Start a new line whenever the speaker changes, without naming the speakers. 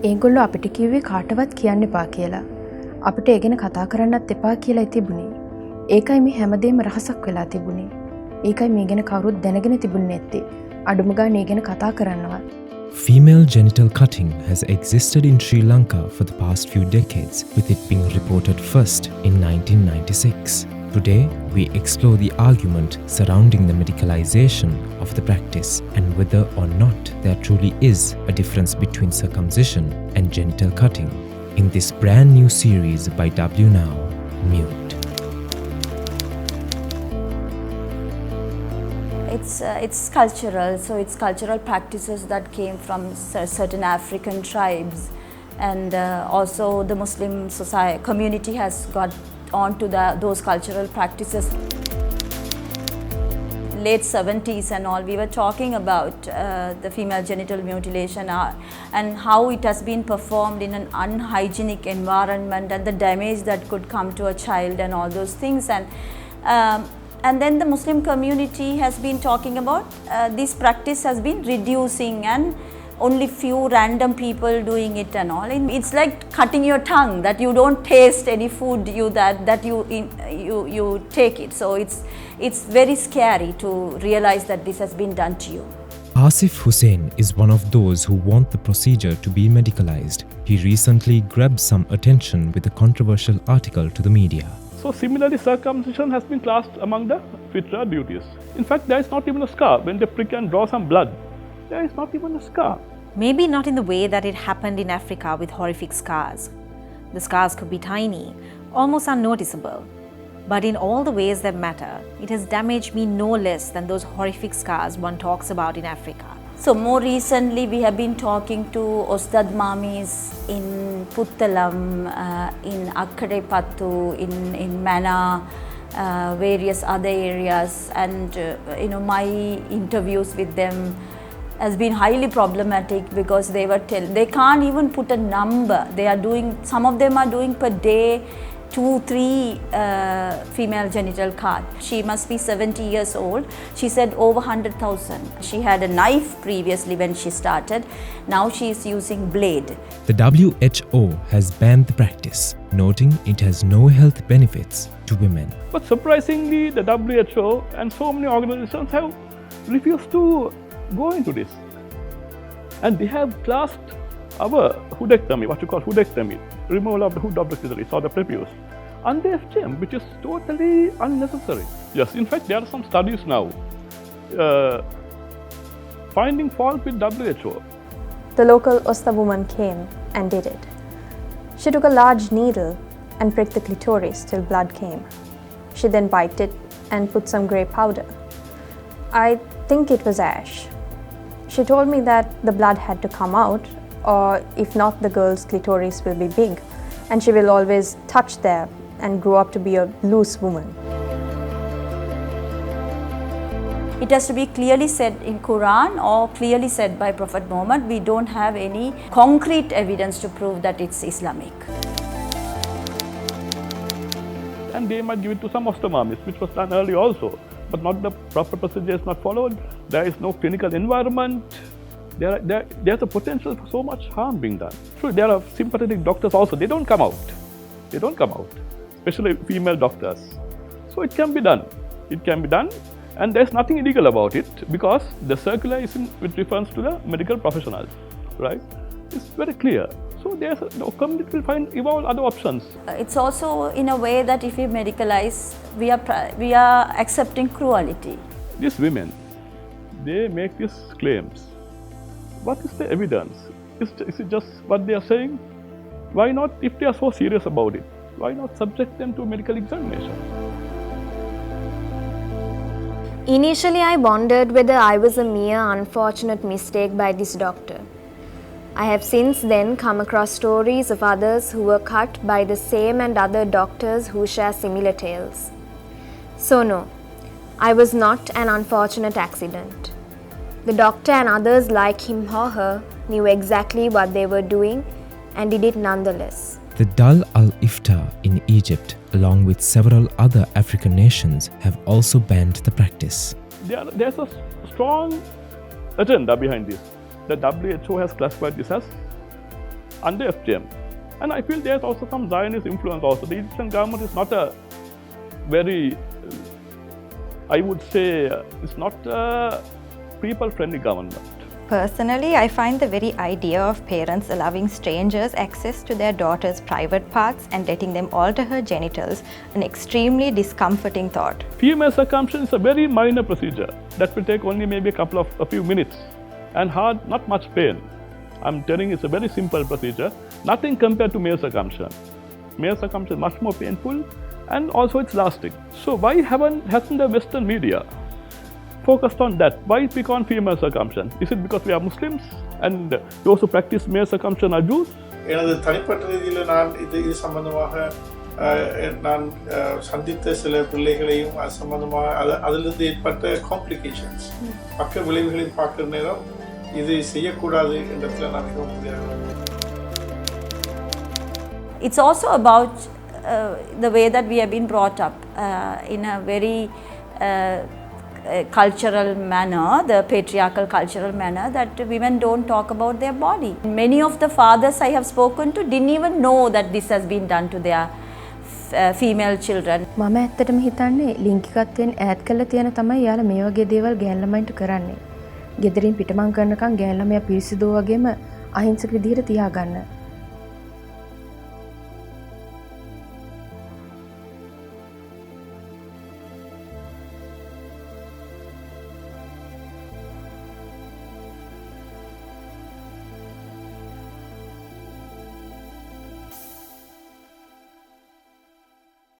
ඒගොල්ලෝ අපිට කිව්වේ කාටවත් කියන්න එපා කියලා. අපිට ඒ ගැන කතා කරන්නත් එපා කියලායි තිබුණේ. ඒකයි මේ හැමදේම රහසක් වෙලා තිබුණේ. ඒකයි මේ ගැන කවුරුත් දැනගෙන තිබුණේ නැත්තේ. අඩුම ගානේ ඒ ගැන කතා කරන්නවත්.
Female genital cutting has existed in Sri Lanka for the past few decades, with it being reported first in 1996. Today, we explore the argument surrounding the medicalization of the practice and whether or not there truly is a difference between circumcision and genital cutting in this brand new series by WNOW, Mute.
It's cultural, so it's cultural practices that came from certain African tribes, and also the Muslim society community has got on to those cultural practices. Late 70s and all, we were talking about the female genital mutilation and how it has been performed in an unhygienic environment and the damage that could come to a child and all those things. And then the Muslim community has been talking about this practice has been reducing and only few random people doing it and all. It's like cutting your tongue, that you don't taste any food that you take it. So it's very scary to realize that this has been done to you.
Asif Hussain is one of those who want the procedure to be medicalized. He recently grabbed some attention with a controversial article to the media.
So similarly, circumcision has been classed among the fitra duties. In fact, there is not even a scar. When they prick and draw some blood, there is not even a scar.
Maybe not in the way that it happened in Africa with horrific scars. The scars could be tiny, almost unnoticeable. But in all the ways that matter, it has damaged me no less than those horrific scars one talks about in Africa.
So more recently, we have been talking to Ostad Mamis in Puttalam, in Akkarepattu, in Mana, various other areas, and my interviews with them has been highly problematic because they can't even put a number. Some of them are doing per day 2-3 female genital cut. She must be 70 years old. She said over 100,000. She had a knife previously when she started. Now she is using blade.
The WHO has banned the practice, noting it has no health benefits to women.
But surprisingly, the WHO and so many organizations have refused to go into this. And they have classed our hoodectomy, what you call hoodectomy, removal of the hood of the clitoris or the prepuce, under FGM, which is totally unnecessary. Yes, in fact, there are some studies now finding fault with WHO.
The local Osta woman came and did it. She took a large needle and pricked the clitoris till blood came. She then wiped it and put some grey powder. I think it was ash. She told me that the blood had to come out, or if not, the girl's clitoris will be big and she will always touch there and grow up to be a loose woman.
It has to be clearly said in Quran or clearly said by Prophet Muhammad. We don't have any concrete evidence to prove that it's Islamic.
And they might give it to some ostomamis, which was done early also, but not the proper procedure is not followed. There is no clinical environment. There's a potential for so much harm being done. True, there are sympathetic doctors also. They don't come out. Especially female doctors. So it can be done. And there's nothing illegal about it because the circular is with reference to the medical professionals, right? It's very clear. So the community will evolve other options.
It's also in a way that if we medicalize, we are accepting cruelty.
These women, they make these claims. What is the evidence? Is it just what they are saying? Why not, if they are so serious about it, why not subject them to medical examination?
Initially, I wondered whether I was a mere unfortunate mistake by this doctor. I have since then come across stories of others who were cut by the same and other doctors who share similar tales. So no, I was not an unfortunate accident. The doctor and others like him or her knew exactly what they were doing and did it nonetheless.
The Dal al-Ifta in Egypt, along with several other African nations, have also banned the practice.
There's a strong agenda behind this. The WHO has classified this as under FGM. And I feel there's also some Zionist influence also. The Egyptian government is not a very, I would say, it's not a people-friendly government.
Personally, I find the very idea of parents allowing strangers access to their daughter's private parts and letting them alter her genitals an extremely discomforting thought.
Female circumcision is a very minor procedure that will take only maybe a few minutes and not much pain. I'm telling you, it's a very simple procedure, nothing compared to male circumcision. Male circumcision is much more painful and also it's lasting. So why hasn't the Western media focused on that? Why pick on female circumcision? Is it because we are Muslims and those who practice male circumcision are Jews?
எனது தனிப்பட்ட ரீதியில் நான் இது சம்பந்தமாக நான் சந்தித்த சில பிள்ளைகளையும் அது சம்பந்தமாக அதிலிருந்து ஏற்பட்ட காம்ப்ளிகேஷன்ஸ் பக்க விளைவுகளையும் பார்க்குற நேரம் இது செய்யக்கூடாது என்றதில் நான் மிகவும் முடியாது.
It's also about the way that we have been brought up in a very cultural manner, the patriarchal cultural manner, that women don't talk about their body. Many of the fathers I have spoken to didn't even know that this has been done to their female children.
මම ඇත්තටම හිතන්නේ ලිංගිකත්වයෙන් ඈත් කරලා තියෙන තමයි යාලා මේ වගේ දේවල් ගෑන් ළමයින්ට කරන්නේ. ගෙදරින් පිටමං කරනකම් ගෑන් ළමයා පිරිසිදු වගේම අහිංසක විදිහට තියාගන්න.